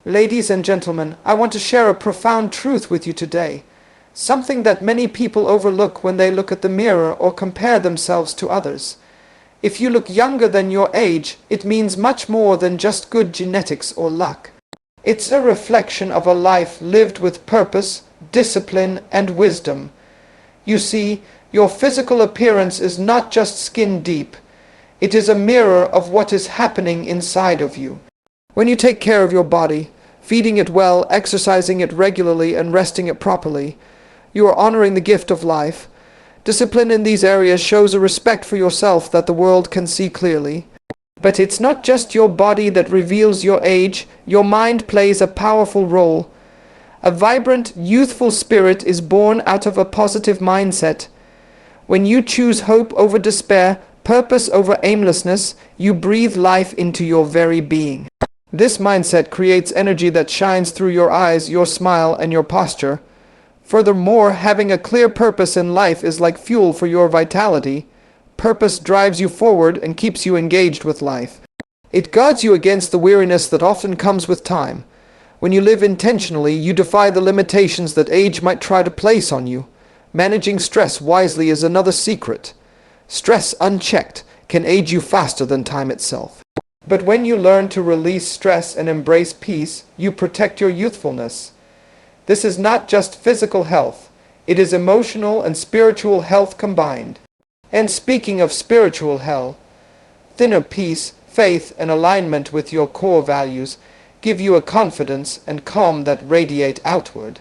Ladies and gentlemen, I want to share a profound truth with you today. Something that many people overlook when they look at the mirror or compare themselves to others. If you look younger than your age, it means much more than just good genetics or luck. It's a reflection of a life lived with purpose, discipline, and wisdom. You see, your physical appearance is not just skin deep. It is a mirror of what is happening inside of you. When you take care of your body, feeding it well, exercising it regularly, and resting it properly, you are honoring the gift of life. Discipline in these areas shows a respect for yourself that the world can see clearly. But it's not just your body that reveals your age. Your mind plays a powerful role. A vibrant, youthful spirit is born out of a positive mindset. When you choose hope over despair, purpose over aimlessness, you breathe life into your very being. This mindset creates energy that shines through your eyes, your smile, and your posture. Furthermore, having a clear purpose in life is like fuel for your vitality. Purpose drives you forward and keeps you engaged with life. It guards you against the weariness that often comes with time. When you live intentionally, you defy the limitations that age might try to place on you. Managing stress wisely is another secret. Stress unchecked can age you faster than time itself. But when you learn to release stress and embrace peace, you protect your youthfulness. This is not just physical health, it is emotional and spiritual health combined. And speaking of spiritual health, inner peace, faith, and alignment with your core values give you a confidence and calm that radiate outward.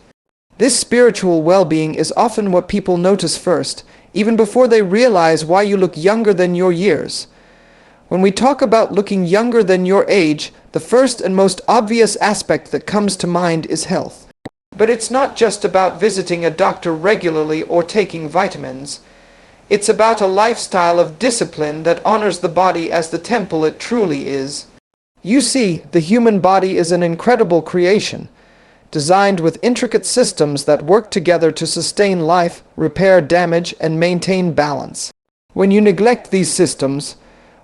This spiritual well-being is often what people notice first, even before they realize why you look younger than your years. When we talk about looking younger than your age, the first and most obvious aspect that comes to mind is health. But it's not just about visiting a doctor regularly or taking vitamins. It's about a lifestyle of discipline that honors the body as the temple it truly is. You see, the human body is an incredible creation, designed with intricate systems that work together to sustain life, repair damage, and maintain balance. When you neglect these systems,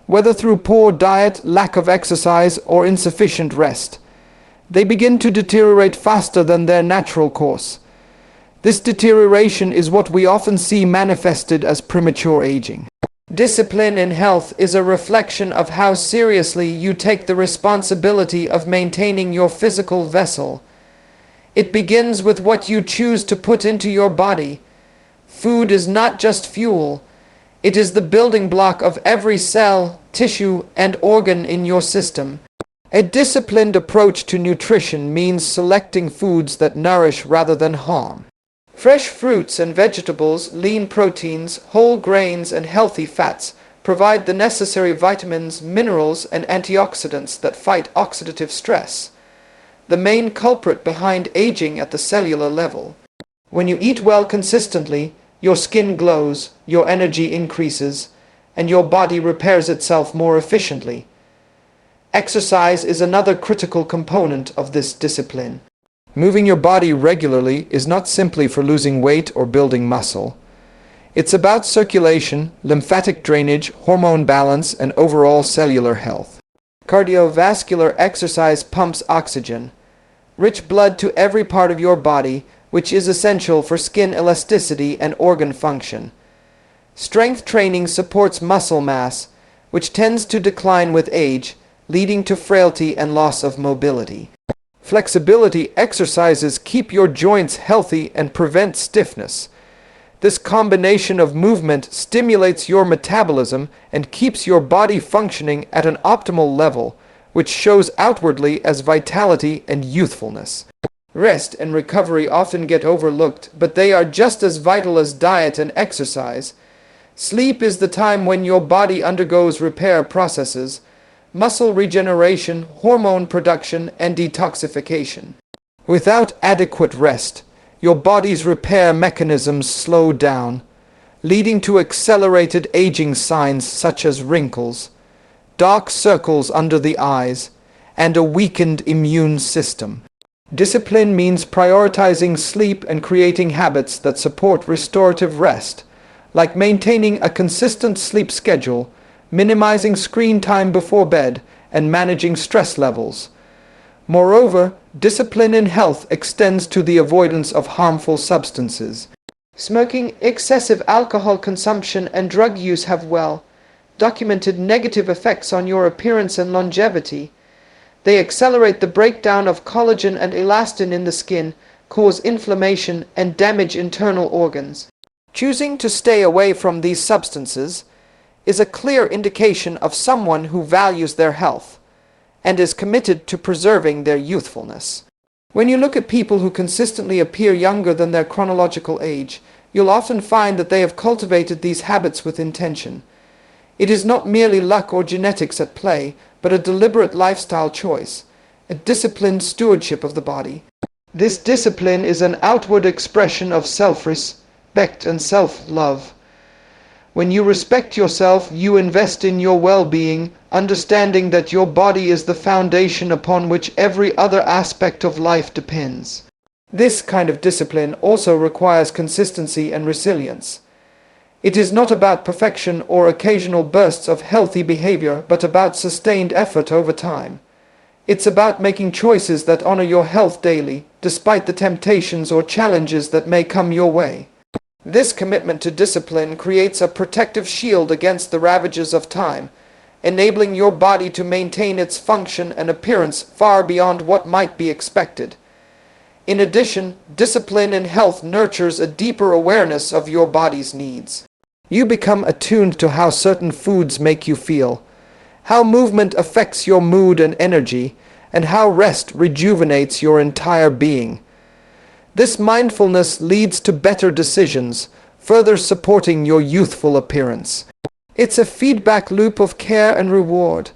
whether through poor diet, lack of exercise, or insufficient rest, they begin to deteriorate faster than their natural course. This deterioration is what we often see manifested as premature aging. Discipline in health is a reflection of how seriously you take the responsibility of maintaining your physical vessel. It begins with what you choose to put into your body. Food is not just fuel. It is the building block of every cell, tissue, and organ in your system. A disciplined approach to nutrition means selecting foods that nourish rather than harm. Fresh fruits and vegetables, lean proteins, whole grains, and healthy fats provide the necessary vitamins, minerals, and antioxidants that fight oxidative stress, the main culprit behind aging at the cellular level. When you eat well consistently, your skin glows, your energy increases, and your body repairs itself more efficiently. Exercise is another critical component of this discipline. Moving your body regularly is not simply for losing weight or building muscle. It's about circulation, lymphatic drainage, hormone balance, and overall cellular health. Cardiovascular exercise pumps oxygen, rich blood to every part of your body, which is essential for skin elasticity and organ function. Strength training supports muscle mass, which tends to decline with age, leading to frailty and loss of mobility. Flexibility exercises keep your joints healthy and prevent stiffness. This combination of movement stimulates your metabolism and keeps your body functioning at an optimal level, which shows outwardly as vitality and youthfulness. Rest and recovery often get overlooked, but they are just as vital as diet and exercise. Sleep is the time when your body undergoes repair processes, muscle regeneration, hormone production, and detoxification. Without adequate rest, your body's repair mechanisms slow down, leading to accelerated aging signs such as wrinkles, dark circles under the eyes, and a weakened immune system. Discipline means prioritizing sleep and creating habits that support restorative rest, like maintaining a consistent sleep schedule, minimizing screen time before bed, and managing stress levels. Moreover, discipline in health extends to the avoidance of harmful substances. Smoking, excessive alcohol consumption, and drug use have documented negative effects on your appearance and longevity. They accelerate the breakdown of collagen and elastin in the skin, cause inflammation, and damage internal organs. Choosing to stay away from these substances is a clear indication of someone who values their health and is committed to preserving their youthfulness. When you look at people who consistently appear younger than their chronological age, you'll often find that they have cultivated these habits with intention. It is not merely luck or genetics at play, but a deliberate lifestyle choice, a disciplined stewardship of the body. This discipline is an outward expression of self-respect and self-love. When you respect yourself, you invest in your well-being, understanding that your body is the foundation upon which every other aspect of life depends. This kind of discipline also requires consistency and resilience. It is not about perfection or occasional bursts of healthy behavior, but about sustained effort over time. It's about making choices that honor your health daily, despite the temptations or challenges that may come your way. This commitment to discipline creates a protective shield against the ravages of time, enabling your body to maintain its function and appearance far beyond what might be expected. In addition, discipline in health nurtures a deeper awareness of your body's needs. You become attuned to how certain foods make you feel, how movement affects your mood and energy, and how rest rejuvenates your entire being. This mindfulness leads to better decisions, further supporting your youthful appearance. It's a feedback loop of care and reward.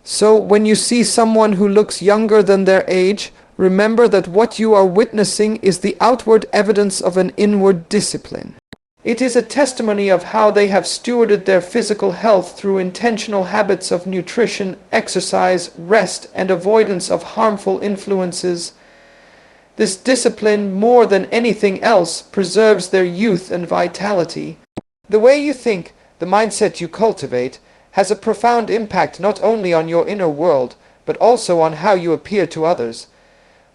So when you see someone who looks younger than their age, remember that what you are witnessing is the outward evidence of an inward discipline. It is a testimony of how they have stewarded their physical health through intentional habits of nutrition, exercise, rest, and avoidance of harmful influences. This discipline, more than anything else, preserves their youth and vitality. The way you think, the mindset you cultivate, has a profound impact not only on your inner world, but also on how you appear to others.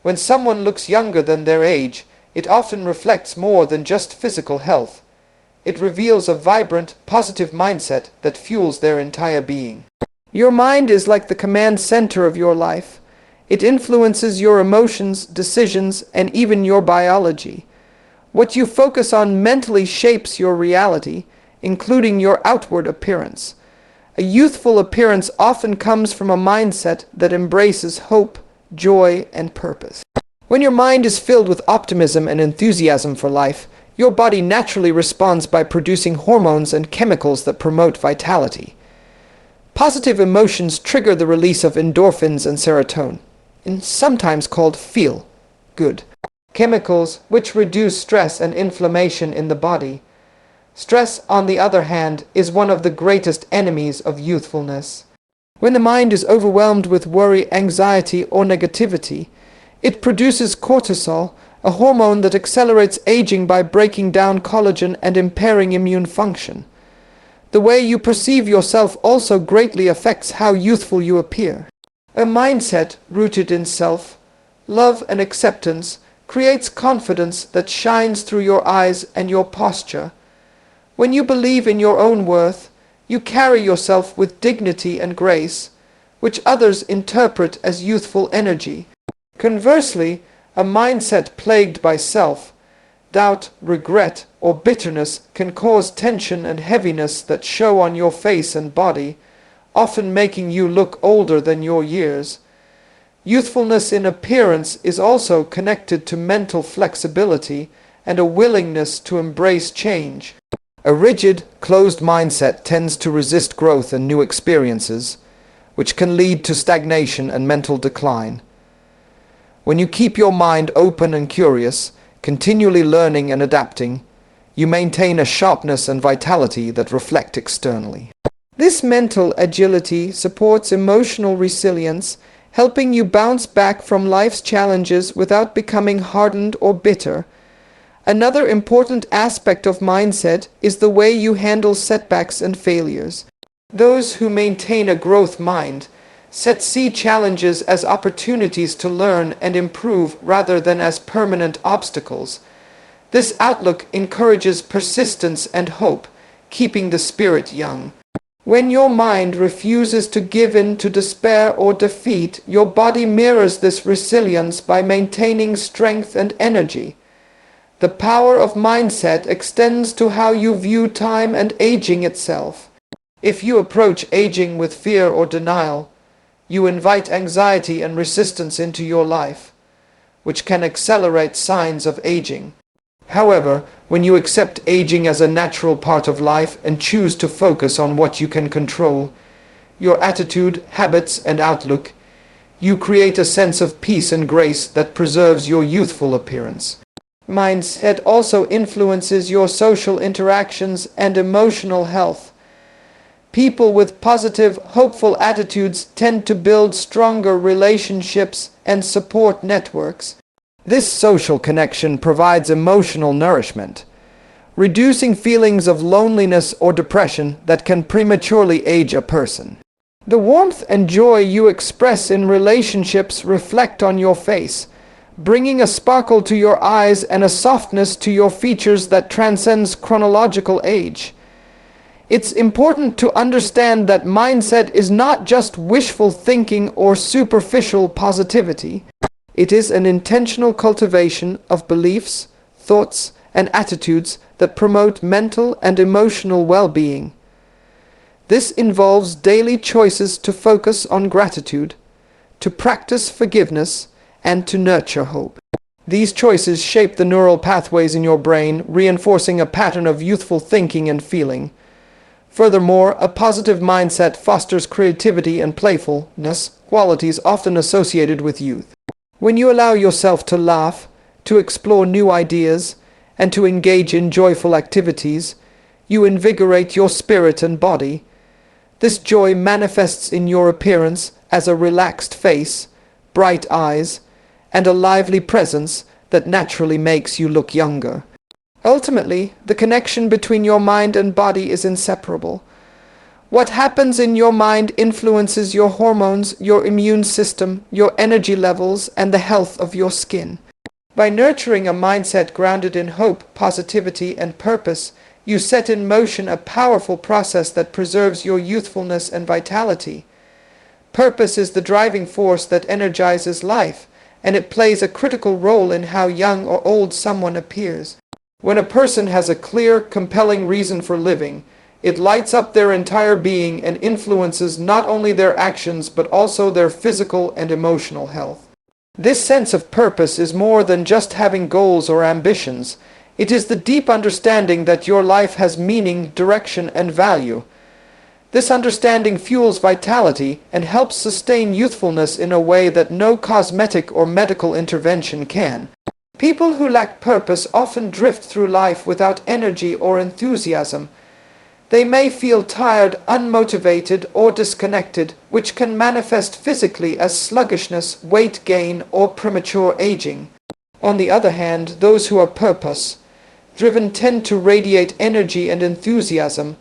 When someone looks younger than their age, it often reflects more than just physical health. It reveals a vibrant, positive mindset that fuels their entire being. Your mind is like the command center of your life. It influences your emotions, decisions, and even your biology. What you focus on mentally shapes your reality, including your outward appearance. A youthful appearance often comes from a mindset that embraces hope, joy, and purpose. When your mind is filled with optimism and enthusiasm for life, your body naturally responds by producing hormones and chemicals that promote vitality. Positive emotions trigger the release of endorphins and serotonin, sometimes called feel-good chemicals, which reduce stress and inflammation in the body. Stress, on the other hand, is one of the greatest enemies of youthfulness. When the mind is overwhelmed with worry, anxiety, or negativity, it produces cortisol, a hormone that accelerates aging by breaking down collagen and impairing immune function. The way you perceive yourself also greatly affects how youthful you appear. A mindset rooted in self, love, and acceptance creates confidence that shines through your eyes and your posture. When you believe in your own worth, you carry yourself with dignity and grace, which others interpret as youthful energy. Conversely, a mindset plagued by self-doubt, regret, or bitterness can cause tension and heaviness that show on your face and body, often making you look older than your years. Youthfulness in appearance is also connected to mental flexibility and a willingness to embrace change. A rigid, closed mindset tends to resist growth and new experiences, which can lead to stagnation and mental decline. When you keep your mind open and curious, continually learning and adapting, you maintain a sharpness and vitality that reflect externally. This mental agility supports emotional resilience, helping you bounce back from life's challenges without becoming hardened or bitter. Another important aspect of mindset is the way you handle setbacks and failures. Those who maintain a growth mind See challenges as opportunities to learn and improve rather than as permanent obstacles. This outlook encourages persistence and hope, keeping the spirit young. When your mind refuses to give in to despair or defeat, your body mirrors this resilience by maintaining strength and energy. The power of mindset extends to how you view time and aging itself. If you approach aging with fear or denial, you invite anxiety and resistance into your life, which can accelerate signs of aging. However, when you accept aging as a natural part of life and choose to focus on what you can control, your attitude, habits, and outlook, you create a sense of peace and grace that preserves your youthful appearance. Mindset also influences your social interactions and emotional health. People with positive, hopeful attitudes tend to build stronger relationships and support networks. This social connection provides emotional nourishment, reducing feelings of loneliness or depression that can prematurely age a person. The warmth and joy you express in relationships reflect on your face, bringing a sparkle to your eyes and a softness to your features that transcends chronological age. It's important to understand that mindset is not just wishful thinking or superficial positivity. It is an intentional cultivation of beliefs, thoughts, and attitudes that promote mental and emotional well-being. This involves daily choices to focus on gratitude, to practice forgiveness, and to nurture hope. These choices shape the neural pathways in your brain, reinforcing a pattern of youthful thinking and feeling. Furthermore, a positive mindset fosters creativity and playfulness, qualities often associated with youth. When you allow yourself to laugh, to explore new ideas, and to engage in joyful activities, you invigorate your spirit and body. This joy manifests in your appearance as a relaxed face, bright eyes, and a lively presence that naturally makes you look younger. Ultimately, the connection between your mind and body is inseparable. What happens in your mind influences your hormones, your immune system, your energy levels, and the health of your skin. By nurturing a mindset grounded in hope, positivity, and purpose, you set in motion a powerful process that preserves your youthfulness and vitality. Purpose is the driving force that energizes life, and it plays a critical role in how young or old someone appears. When a person has a clear, compelling reason for living, it lights up their entire being and influences not only their actions but also their physical and emotional health. This sense of purpose is more than just having goals or ambitions. It is the deep understanding that your life has meaning, direction, and value. This understanding fuels vitality and helps sustain youthfulness in a way that no cosmetic or medical intervention can. People who lack purpose often drift through life without energy or enthusiasm. They may feel tired, unmotivated, or disconnected, which can manifest physically as sluggishness, weight gain, or premature aging. On the other hand, those who are purpose-driven tend to radiate energy and enthusiasm.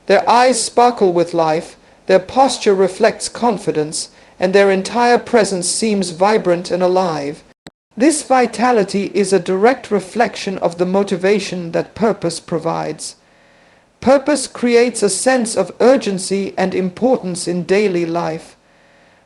Their eyes sparkle with life, their posture reflects confidence, and their entire presence seems vibrant and alive. This vitality is a direct reflection of the motivation that purpose provides. Purpose creates a sense of urgency and importance in daily life.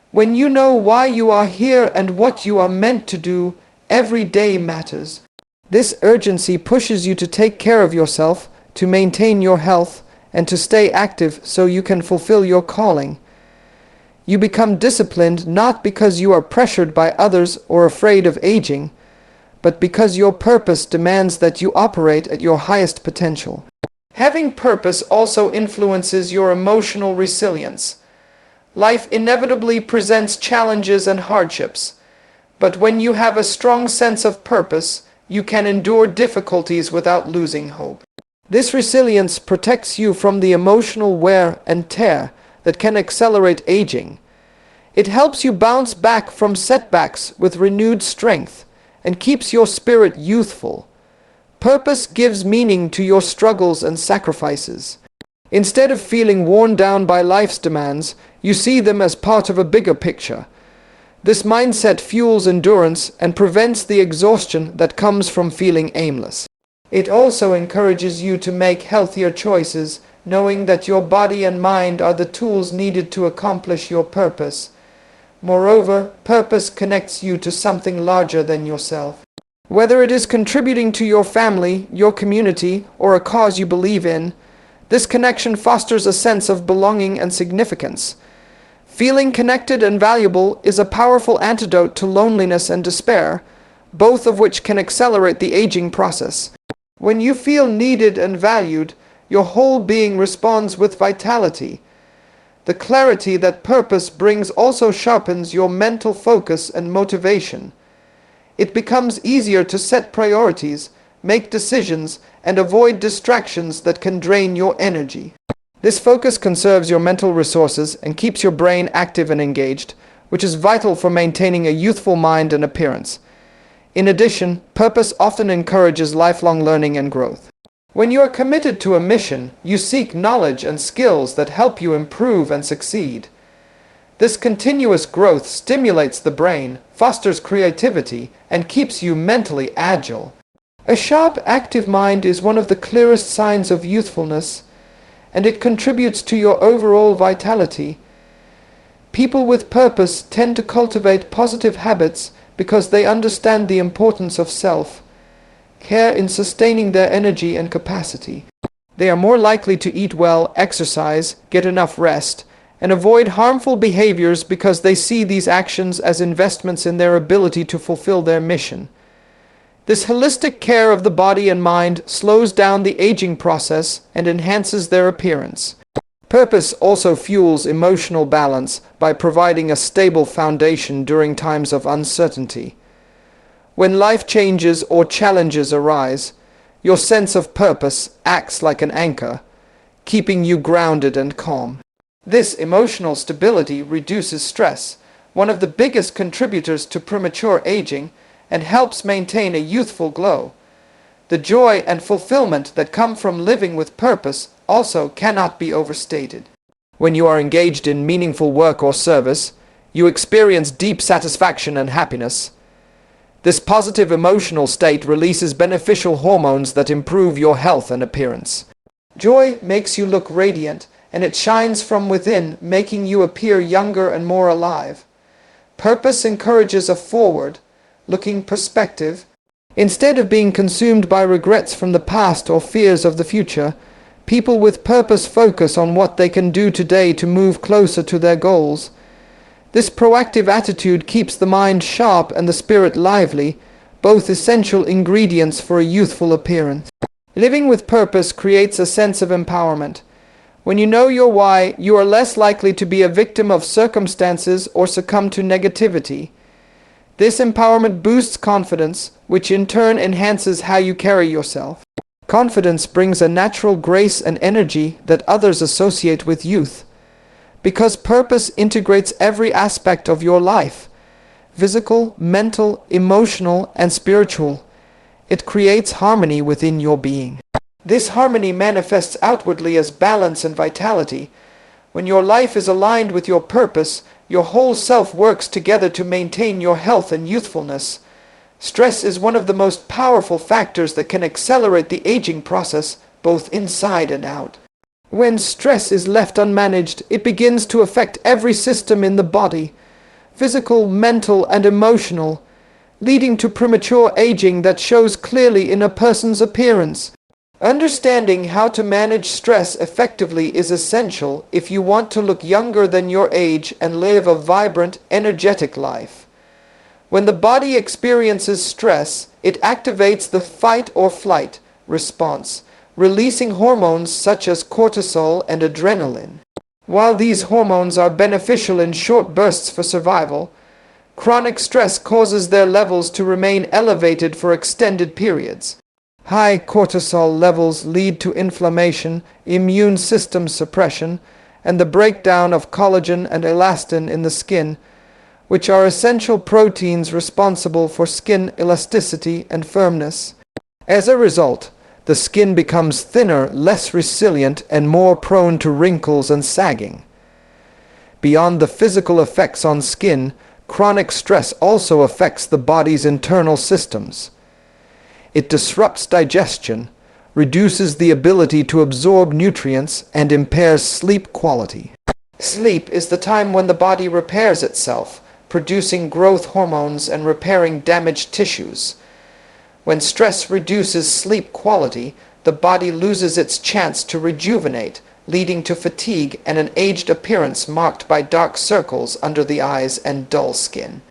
When you know why you are here and what you are meant to do, every day matters. This urgency pushes you to take care of yourself, to maintain your health, and to stay active so you can fulfill your calling. You become disciplined not because you are pressured by others or afraid of aging, but because your purpose demands that you operate at your highest potential. Having purpose also influences your emotional resilience. Life inevitably presents challenges and hardships, but when you have a strong sense of purpose, you can endure difficulties without losing hope. This resilience protects you from the emotional wear and tear that can accelerate aging. It helps you bounce back from setbacks with renewed strength and keeps your spirit youthful. Purpose gives meaning to your struggles and sacrifices. Instead of feeling worn down by life's demands, You see them as part of a bigger picture. This mindset fuels endurance and prevents the exhaustion that comes from feeling aimless. It also encourages you to make healthier choices, knowing that your body and mind are the tools needed to accomplish your purpose. Moreover, purpose connects you to something larger than yourself. Whether it is contributing to your family, your community, or a cause you believe in, this connection fosters a sense of belonging and significance. Feeling connected and valuable is a powerful antidote to loneliness and despair, both of which can accelerate the aging process. When you feel needed and valued, your whole being responds with vitality. The clarity that purpose brings also sharpens your mental focus and motivation. It becomes easier to set priorities, make decisions, and avoid distractions that can drain your energy. This focus conserves your mental resources and keeps your brain active and engaged, which is vital for maintaining a youthful mind and appearance. In addition, purpose often encourages lifelong learning and growth. When you are committed to a mission, you seek knowledge and skills that help you improve and succeed. This continuous growth stimulates the brain, fosters creativity, and keeps you mentally agile. A sharp, active mind is one of the clearest signs of youthfulness, and it contributes to your overall vitality. People with purpose tend to cultivate positive habits because they understand the importance of self-care in sustaining their energy and capacity. They are more likely to eat well, exercise, get enough rest, and avoid harmful behaviors because they see these actions as investments in their ability to fulfill their mission. This holistic care of the body and mind slows down the aging process and enhances their appearance. Purpose also fuels emotional balance by providing a stable foundation during times of uncertainty. When life changes or challenges arise, your sense of purpose acts like an anchor, keeping you grounded and calm. This emotional stability reduces stress, one of the biggest contributors to premature aging, and helps maintain a youthful glow. The joy and fulfillment that come from living with purpose also cannot be overstated. When you are engaged in meaningful work or service, you experience deep satisfaction and happiness. This positive emotional state releases beneficial hormones that improve your health and appearance. Joy makes you look radiant, and it shines from within, making you appear younger and more alive. Purpose encourages a forward-looking perspective. Instead of being consumed by regrets from the past or fears of the future, people with purpose focus on what they can do today to move closer to their goals. This proactive attitude keeps the mind sharp and the spirit lively, both essential ingredients for a youthful appearance. Living with purpose creates a sense of empowerment. When you know your why, you are less likely to be a victim of circumstances or succumb to negativity. This empowerment boosts confidence, which in turn enhances how you carry yourself. Confidence brings a natural grace and energy that others associate with youth. Because purpose integrates every aspect of your life, physical, mental, emotional, and spiritual, it creates harmony within your being. This harmony manifests outwardly as balance and vitality. When your life is aligned with your purpose, your whole self works together to maintain your health and youthfulness. Stress is one of the most powerful factors that can accelerate the aging process, both inside and out. When stress is left unmanaged, it begins to affect every system in the body, physical, mental, and emotional, leading to premature aging that shows clearly in a person's appearance. Understanding how to manage stress effectively is essential if you want to look younger than your age and live a vibrant, energetic life. When the body experiences stress, it activates the fight or flight response, releasing hormones such as cortisol and adrenaline. While these hormones are beneficial in short bursts for survival, chronic stress causes their levels to remain elevated for extended periods. High cortisol levels lead to inflammation, immune system suppression, and the breakdown of collagen and elastin in the skin, which are essential proteins responsible for skin elasticity and firmness. As a result, the skin becomes thinner, less resilient, and more prone to wrinkles and sagging. Beyond the physical effects on skin, chronic stress also affects the body's internal systems. It disrupts digestion, reduces the ability to absorb nutrients, and impairs sleep quality. Sleep is the time when the body repairs itself, producing growth hormones and repairing damaged tissues. When stress reduces sleep quality, the body loses its chance to rejuvenate, leading to fatigue and an aged appearance marked by dark circles under the eyes and dull skin.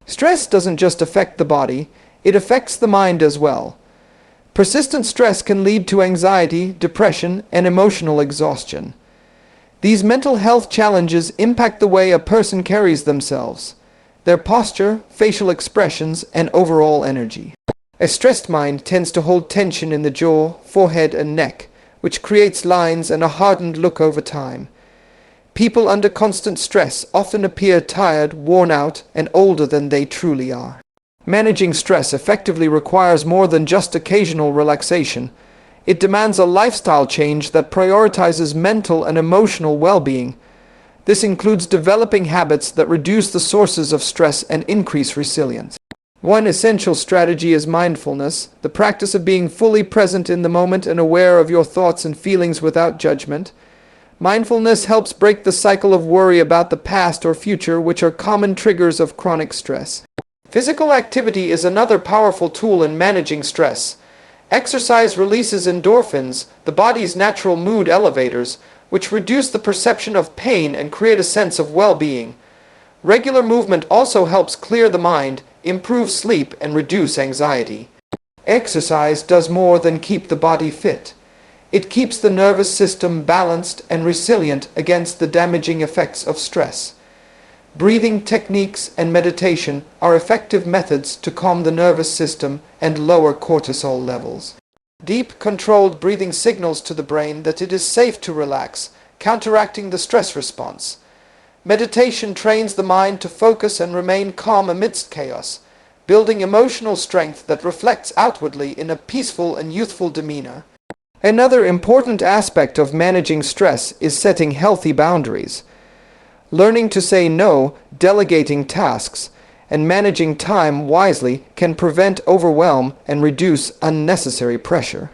Stress doesn't just affect the body, it affects the mind as well. Persistent stress can lead to anxiety, depression, and emotional exhaustion. These mental health challenges impact the way a person carries themselves, their posture, facial expressions, and overall energy. A stressed mind tends to hold tension in the jaw, forehead, and neck, which creates lines and a hardened look over time. People under constant stress often appear tired, worn out, and older than they truly are. Managing stress effectively requires more than just occasional relaxation. It demands a lifestyle change that prioritizes mental and emotional well-being. This includes developing habits that reduce the sources of stress and increase resilience. One essential strategy is mindfulness, the practice of being fully present in the moment and aware of your thoughts and feelings without judgment. Mindfulness helps break the cycle of worry about the past or future, which are common triggers of chronic stress. Physical activity is another powerful tool in managing stress. Exercise releases endorphins, the body's natural mood elevators, which reduce the perception of pain and create a sense of well-being. Regular movement also helps clear the mind, improve sleep, and reduce anxiety. Exercise does more than keep the body fit. It keeps the nervous system balanced and resilient against the damaging effects of stress. Breathing techniques and meditation are effective methods to calm the nervous system and lower cortisol levels. Deep, controlled breathing signals to the brain that it is safe to relax, counteracting the stress response. Meditation trains the mind to focus and remain calm amidst chaos, building emotional strength that reflects outwardly in a peaceful and youthful demeanor. Another important aspect of managing stress is setting healthy boundaries. Learning to say no, delegating tasks, and managing time wisely can prevent overwhelm and reduce unnecessary pressure.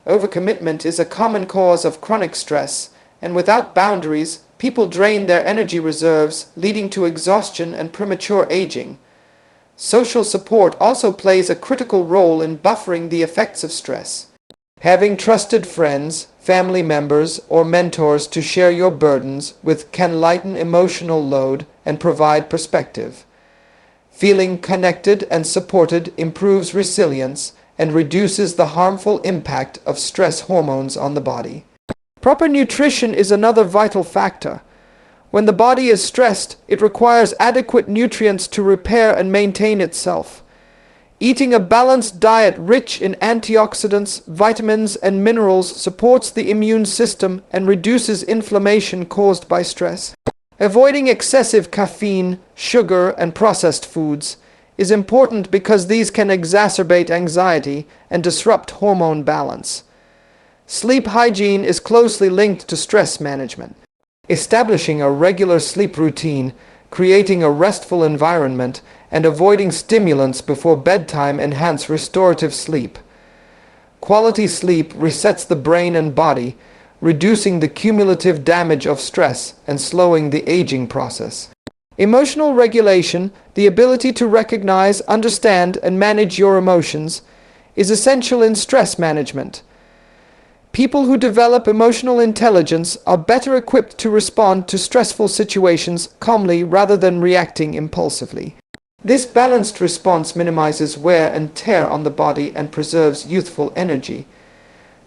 Overcommitment is a common cause of chronic stress, and without boundaries, people drain their energy reserves, leading to exhaustion and premature aging. Social support also plays a critical role in buffering the effects of stress. Having trusted friends, family members, or mentors to share your burdens with can lighten emotional load and provide perspective. Feeling connected and supported improves resilience and reduces the harmful impact of stress hormones on the body. Proper nutrition is another vital factor. When the body is stressed, it requires adequate nutrients to repair and maintain itself. Eating a balanced diet rich in antioxidants, vitamins, and minerals supports the immune system and reduces inflammation caused by stress. Avoiding excessive caffeine, sugar, and processed foods is important because these can exacerbate anxiety and disrupt hormone balance. Sleep hygiene is closely linked to stress management. Establishing a regular sleep routine, creating a restful environment, and avoiding stimulants before bedtime enhance restorative sleep. Quality sleep resets the brain and body, reducing the cumulative damage of stress and slowing the aging process. Emotional regulation, the ability to recognize, understand, and manage your emotions, is essential in stress management. People who develop emotional intelligence are better equipped to respond to stressful situations calmly rather than reacting impulsively. This balanced response minimizes wear and tear on the body and preserves youthful energy.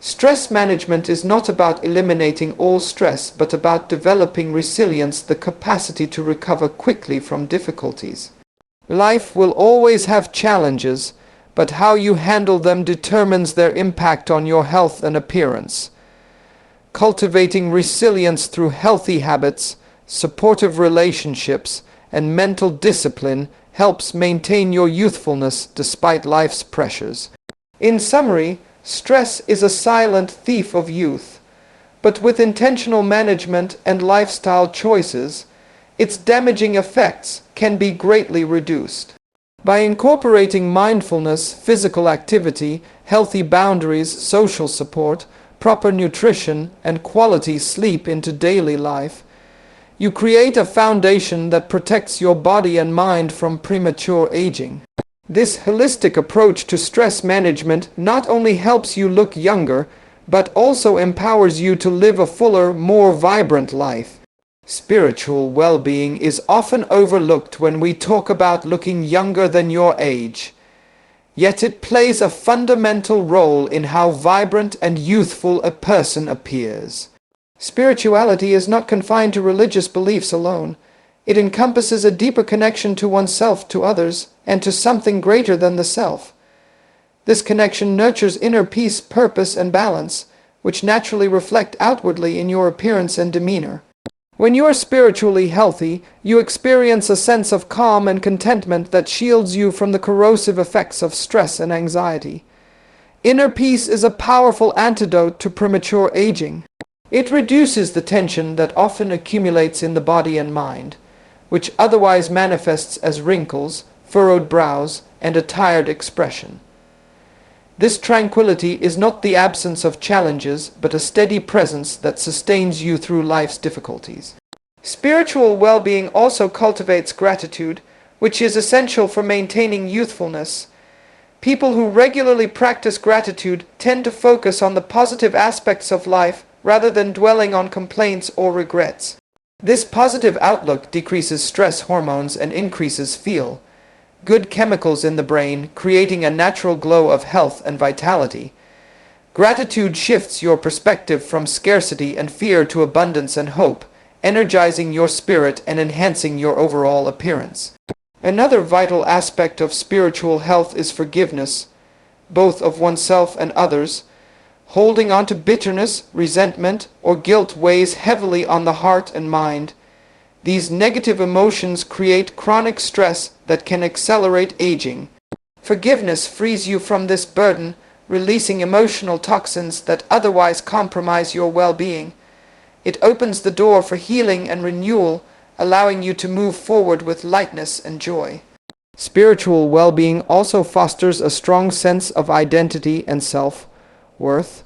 Stress management is not about eliminating all stress, but about developing resilience, the capacity to recover quickly from difficulties. Life will always have challenges, but how you handle them determines their impact on your health and appearance. Cultivating resilience through healthy habits, supportive relationships, and mental discipline helps maintain your youthfulness despite life's pressures. In summary, stress is a silent thief of youth, but with intentional management and lifestyle choices, its damaging effects can be greatly reduced. By incorporating mindfulness, physical activity, healthy boundaries, social support, proper nutrition, and quality sleep into daily life, you create a foundation that protects your body and mind from premature aging. This holistic approach to stress management not only helps you look younger, but also empowers you to live a fuller, more vibrant life. Spiritual well-being is often overlooked when we talk about looking younger than your age. Yet it plays a fundamental role in how vibrant and youthful a person appears. Spirituality is not confined to religious beliefs alone. It encompasses a deeper connection to oneself, to others, and to something greater than the self. This connection nurtures inner peace, purpose, and balance, which naturally reflect outwardly in your appearance and demeanor. When you are spiritually healthy, you experience a sense of calm and contentment that shields you from the corrosive effects of stress and anxiety. Inner peace is a powerful antidote to premature aging. It reduces the tension that often accumulates in the body and mind, which otherwise manifests as wrinkles, furrowed brows, and a tired expression. This tranquility is not the absence of challenges, but a steady presence that sustains you through life's difficulties. Spiritual well-being also cultivates gratitude, which is essential for maintaining youthfulness. People who regularly practice gratitude tend to focus on the positive aspects of life rather than dwelling on complaints or regrets. This positive outlook decreases stress hormones and increases good chemicals in the brain, creating a natural glow of health and vitality. Gratitude shifts your perspective from scarcity and fear to abundance and hope, energizing your spirit and enhancing your overall appearance. Another vital aspect of spiritual health is forgiveness, both of oneself and others. Holding on to bitterness, resentment, or guilt weighs heavily on the heart and mind. These negative emotions create chronic stress that can accelerate aging. Forgiveness frees you from this burden, releasing emotional toxins that otherwise compromise your well-being. It opens the door for healing and renewal, allowing you to move forward with lightness and joy. Spiritual well-being also fosters a strong sense of identity and self-worth.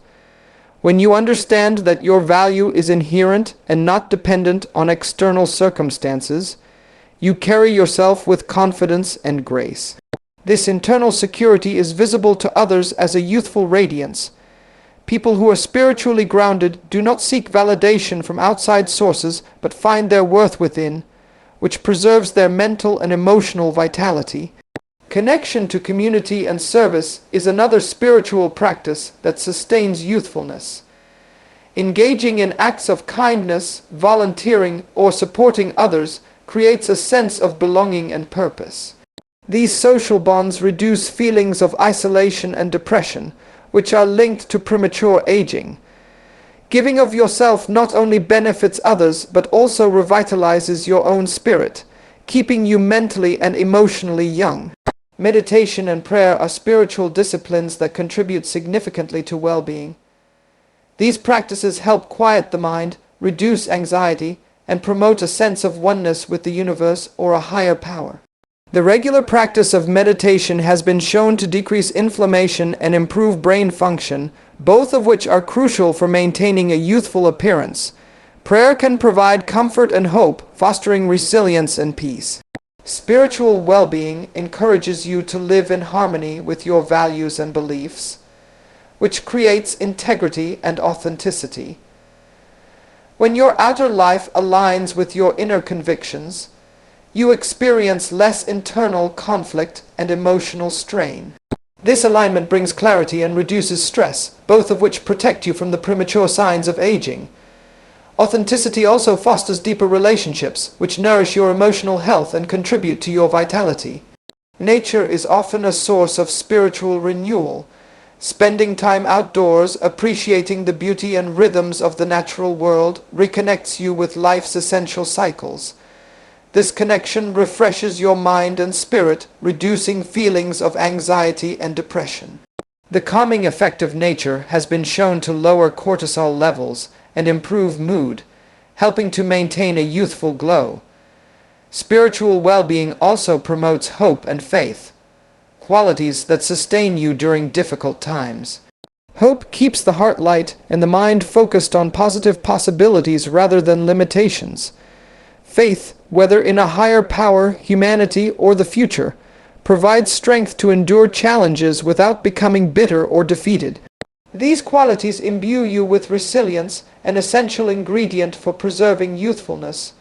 When you understand that your value is inherent and not dependent on external circumstances, you carry yourself with confidence and grace. This internal security is visible to others as a youthful radiance. People who are spiritually grounded do not seek validation from outside sources but find their worth within, which preserves their mental and emotional vitality. Connection to community and service is another spiritual practice that sustains youthfulness. Engaging in acts of kindness, volunteering, or supporting others creates a sense of belonging and purpose. These social bonds reduce feelings of isolation and depression, which are linked to premature aging. Giving of yourself not only benefits others but also revitalizes your own spirit, keeping you mentally and emotionally young. Meditation and prayer are spiritual disciplines that contribute significantly to well-being. These practices help quiet the mind, reduce anxiety, and promote a sense of oneness with the universe or a higher power. The regular practice of meditation has been shown to decrease inflammation and improve brain function, both of which are crucial for maintaining a youthful appearance. Prayer can provide comfort and hope, fostering resilience and peace. Spiritual well-being encourages you to live in harmony with your values and beliefs, which creates integrity and authenticity. When your outer life aligns with your inner convictions, you experience less internal conflict and emotional strain. This alignment brings clarity and reduces stress, both of which protect you from the premature signs of aging. Authenticity also fosters deeper relationships, which nourish your emotional health and contribute to your vitality. Nature is often a source of spiritual renewal. Spending time outdoors, appreciating the beauty and rhythms of the natural world, reconnects you with life's essential cycles. This connection refreshes your mind and spirit, reducing feelings of anxiety and depression. The calming effect of nature has been shown to lower cortisol levels and improve mood, helping to maintain a youthful glow. Spiritual well-being also promotes hope and faith, qualities that sustain you during difficult times. Hope keeps the heart light and the mind focused on positive possibilities rather than limitations. Faith, whether in a higher power, humanity, or the future, provides strength to endure challenges without becoming bitter or defeated. These qualities imbue you with resilience, an essential ingredient for preserving youthfulness.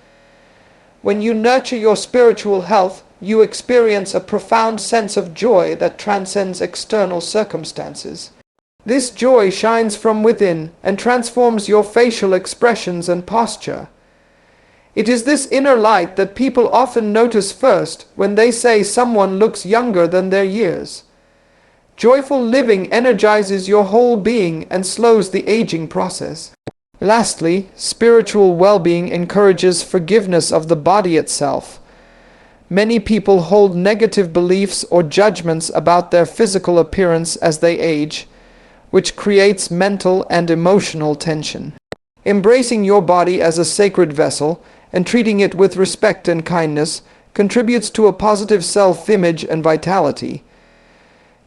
When you nurture your spiritual health, you experience a profound sense of joy that transcends external circumstances. This joy shines from within and transforms your facial expressions and posture. It is this inner light that people often notice first when they say someone looks younger than their years. Joyful living energizes your whole being and slows the aging process. Lastly, spiritual well-being encourages forgiveness of the body itself. Many people hold negative beliefs or judgments about their physical appearance as they age, which creates mental and emotional tension. Embracing your body as a sacred vessel and treating it with respect and kindness contributes to a positive self-image and vitality.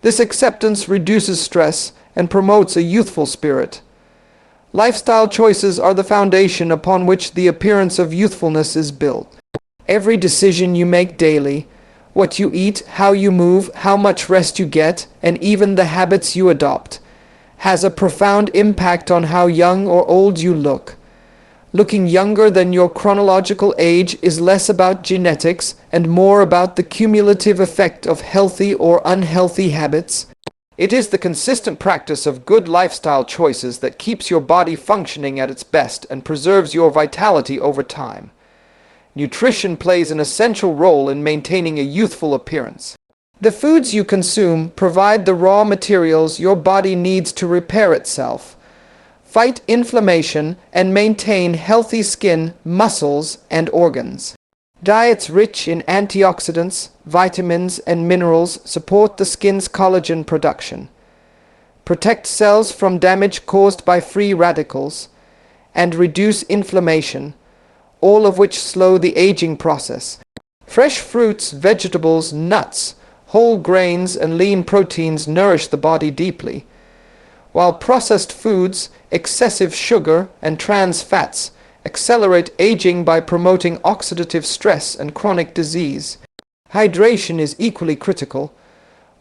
This acceptance reduces stress and promotes a youthful spirit. Lifestyle choices are the foundation upon which the appearance of youthfulness is built. Every decision you make daily, what you eat, how you move, how much rest you get, and even the habits you adopt, has a profound impact on how young or old you look. Looking younger than your chronological age is less about genetics and more about the cumulative effect of healthy or unhealthy habits. It is the consistent practice of good lifestyle choices that keeps your body functioning at its best and preserves your vitality over time. Nutrition plays an essential role in maintaining a youthful appearance. The foods you consume provide the raw materials your body needs to repair itself, fight inflammation, and maintain healthy skin, muscles, and organs. Diets rich in antioxidants, vitamins, and minerals support the skin's collagen production, protect cells from damage caused by free radicals, and reduce inflammation, all of which slow the aging process. Fresh fruits, vegetables, nuts, whole grains, and lean proteins nourish the body deeply, while processed foods, excessive sugar, and trans fats accelerate aging by promoting oxidative stress and chronic disease. Hydration is equally critical.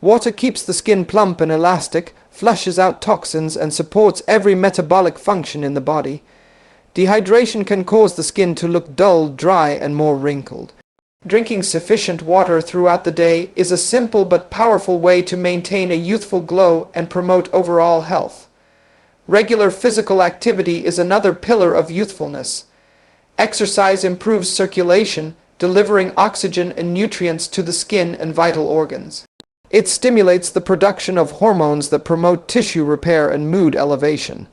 Water keeps the skin plump and elastic, flushes out toxins, and supports every metabolic function in the body. Dehydration can cause the skin to look dull, dry, and more wrinkled. Drinking sufficient water throughout the day is a simple but powerful way to maintain a youthful glow and promote overall health. Regular physical activity is another pillar of youthfulness. Exercise improves circulation, delivering oxygen and nutrients to the skin and vital organs. It stimulates the production of hormones that promote tissue repair and mood elevation.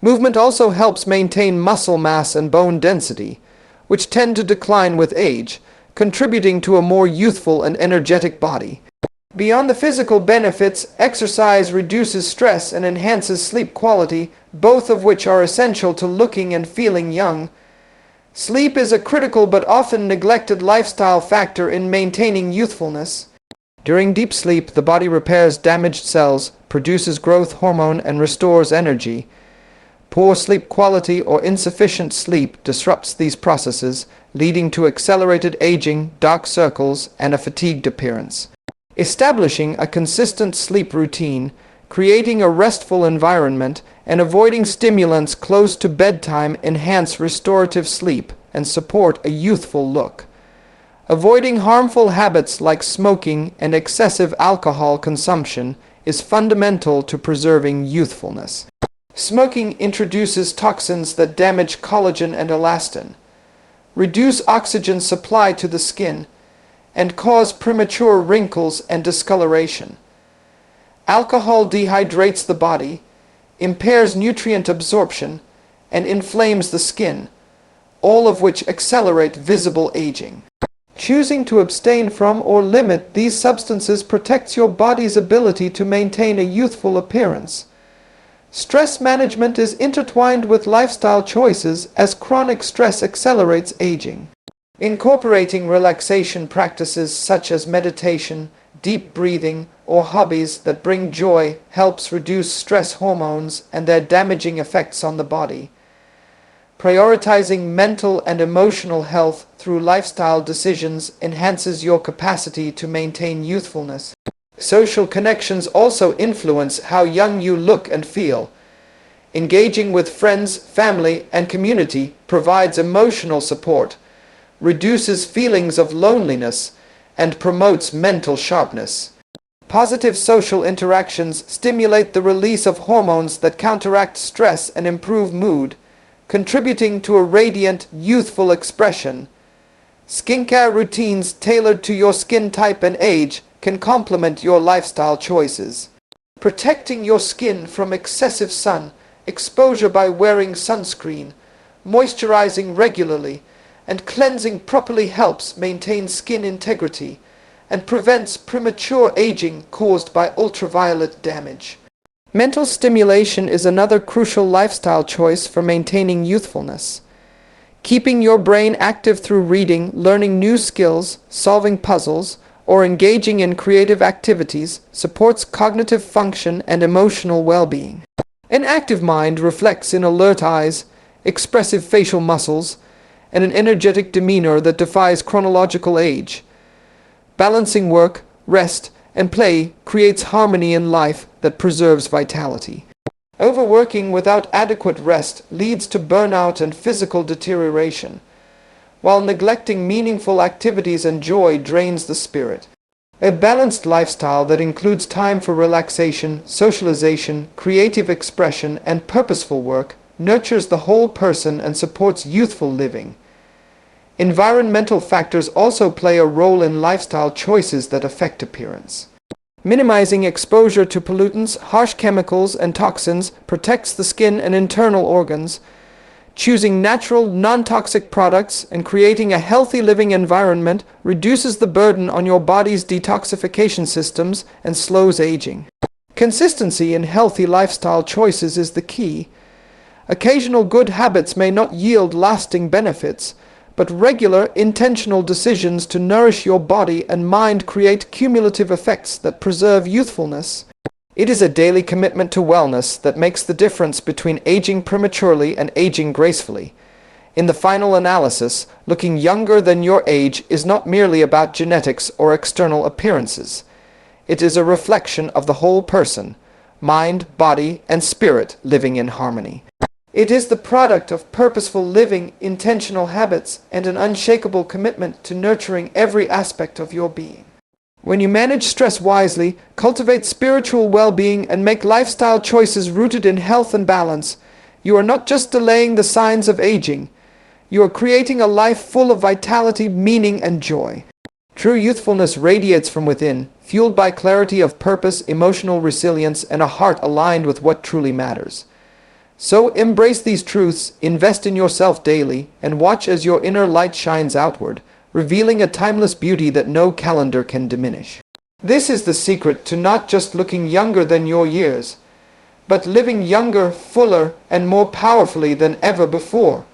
Movement also helps maintain muscle mass and bone density, which tend to decline with age, contributing to a more youthful and energetic body. Beyond the physical benefits, exercise reduces stress and enhances sleep quality, both of which are essential to looking and feeling young. Sleep is a critical but often neglected lifestyle factor in maintaining youthfulness. During deep sleep, the body repairs damaged cells, produces growth hormone, and restores energy. Poor sleep quality or insufficient sleep disrupts these processes, leading to accelerated aging, dark circles, and a fatigued appearance. Establishing a consistent sleep routine, creating a restful environment, and avoiding stimulants close to bedtime enhance restorative sleep and support a youthful look. Avoiding harmful habits like smoking and excessive alcohol consumption is fundamental to preserving youthfulness. Smoking introduces toxins that damage collagen and elastin, reduce oxygen supply to the skin, and cause premature wrinkles and discoloration. Alcohol dehydrates the body, impairs nutrient absorption, and inflames the skin, all of which accelerate visible aging. Choosing to abstain from or limit these substances protects your body's ability to maintain a youthful appearance. Stress management is intertwined with lifestyle choices as chronic stress accelerates aging. Incorporating relaxation practices such as meditation, deep breathing, or hobbies that bring joy helps reduce stress hormones and their damaging effects on the body. Prioritizing mental and emotional health through lifestyle decisions enhances your capacity to maintain youthfulness. Social connections also influence how young you look and feel. Engaging with friends, family, and community provides emotional support, reduces feelings of loneliness, and promotes mental sharpness. Positive social interactions stimulate the release of hormones that counteract stress and improve mood, contributing to a radiant, youthful expression. Skincare routines tailored to your skin type and age can complement your lifestyle choices. Protecting your skin from excessive sun exposure by wearing sunscreen, moisturizing regularly, and cleansing properly helps maintain skin integrity and prevents premature aging caused by ultraviolet damage. Mental stimulation is another crucial lifestyle choice for maintaining youthfulness. Keeping your brain active through reading, learning new skills, solving puzzles, or engaging in creative activities supports cognitive function and emotional well-being. An active mind reflects in alert eyes, expressive facial muscles, and an energetic demeanor that defies chronological age. Balancing work, rest, and play creates harmony in life that preserves vitality. Overworking without adequate rest leads to burnout and physical deterioration, while neglecting meaningful activities and joy drains the spirit. A balanced lifestyle that includes time for relaxation, socialization, creative expression, and purposeful work nurtures the whole person and supports youthful living. Environmental factors also play a role in lifestyle choices that affect appearance. Minimizing exposure to pollutants, harsh chemicals, and toxins protects the skin and internal organs. Choosing natural, non-toxic products and creating a healthy living environment reduces the burden on your body's detoxification systems and slows aging. Consistency in healthy lifestyle choices is the key. Occasional good habits may not yield lasting benefits, but regular, intentional decisions to nourish your body and mind create cumulative effects that preserve youthfulness. It is a daily commitment to wellness that makes the difference between aging prematurely and aging gracefully. In the final analysis, looking younger than your age is not merely about genetics or external appearances. It is a reflection of the whole person, mind, body, and spirit living in harmony. It is the product of purposeful living, intentional habits, and an unshakable commitment to nurturing every aspect of your being. When you manage stress wisely, cultivate spiritual well-being, and make lifestyle choices rooted in health and balance, you are not just delaying the signs of aging, you are creating a life full of vitality, meaning, and joy. True youthfulness radiates from within, fueled by clarity of purpose, emotional resilience, and a heart aligned with what truly matters. So embrace these truths, invest in yourself daily, and watch as your inner light shines outward, revealing a timeless beauty that no calendar can diminish. This is the secret to not just looking younger than your years, but living younger, fuller, and more powerfully than ever before.